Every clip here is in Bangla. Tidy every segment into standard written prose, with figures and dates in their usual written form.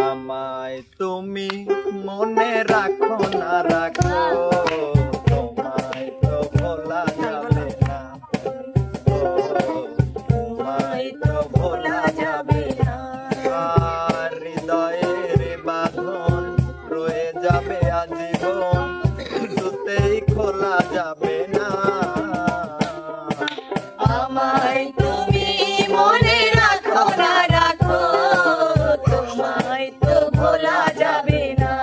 আমায় তুমি মনে রাখো না রাখো, তোমায় তো ভোলা যাবে না, তোমায় তো ভোলা যাবে না। আর হৃদয়ের বাঁধন রয়ে যাবে আজীবন, কিছুতেই খোলা যাবে না। আমায় তুমি মনে রাখো না রাখো, তোমায় তো ভোলা যাবে না,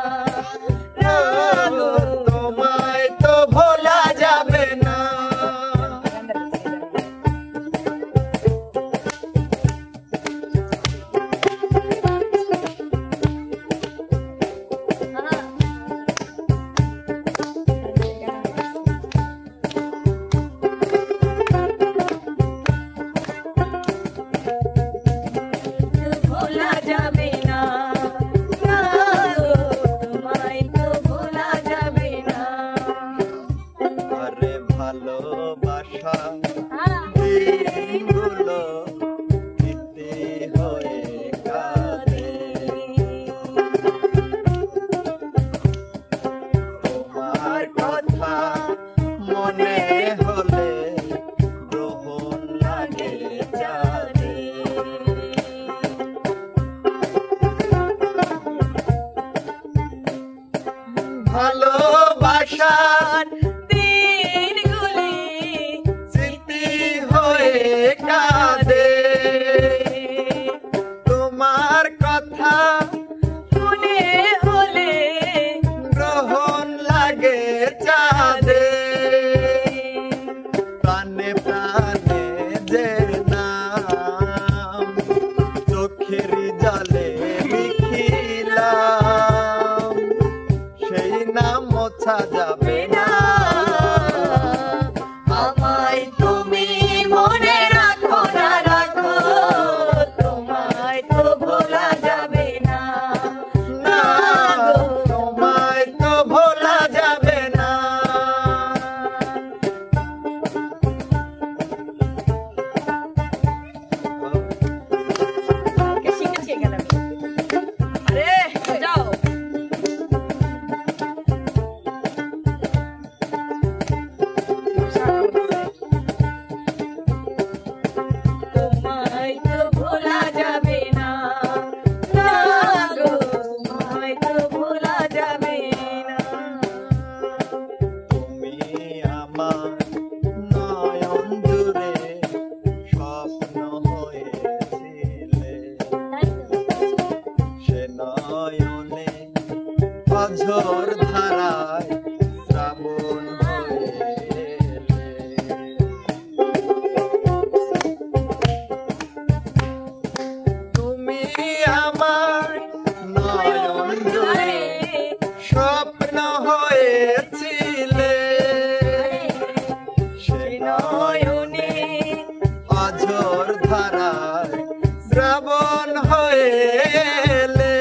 তোমায় তো ভোলা যাবে না। ভোলা যাবে না, তোমায় তো ভোলা যাবে না। আরে ভালোবাসা দিনগুলো স্মৃতি হয়ে কাঁদে, তোমার কথা মনে হলে গ্রহণ লাগে জানে। ভালোবাসার দিনগুলি স্মৃতি হয়ে কাঁদে, তোমার কথা মনে হলে গ্রহণ লাগে চাঁদে। প্রাণে প্রাণে যে নাম চোখের জলে লিখিলাম, সেই নাম মোছা যাবে না। আমায় তুমি মনে রাখো না রাখো, তোমায় তো ভোলা যাবে না, না গো, তোমায় তো ভোলা যাবে না। শিখেছি এখানে আরে যাও। তোমায় তো ভোলা যাবে না, তোমায় তো ভোলা যাবে না। তুমি আমার নয়ন জুড়ে স্বপ্ন হয়েছিলে, সে নয়নে অঝোর ধারায় শ্রাবণ হয়ে এলে। তুমি আমার নয়ন জুড়ে স্বপ্ন হয়েছিলে, সে নয়নে অঝোর ধারায় শ্রাবণ হয়ে এলে।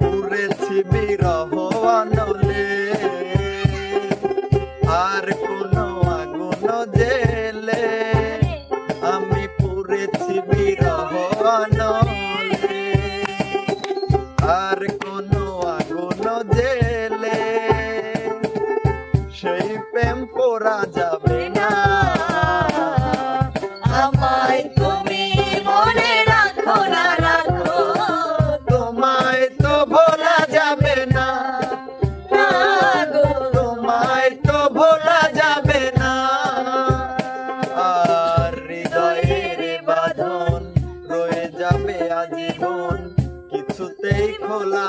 পুরেছি বিরহ অনলে, আর কোনো আগুন জেলে, আমি পুরেছি বিরহ অনলে, আর কোনো আগুন জেলে, সেই প্রেম পোড়া যাবে না। আমায় তুমি মনে রাখো না রাখো, তোমায় তো ভোলা যাবে না, তোমায় তো ভোলা যাবে না। আর হৃদয়ের বাঁধন রয়ে যাবে আজীবন, কিছুতেই খোলা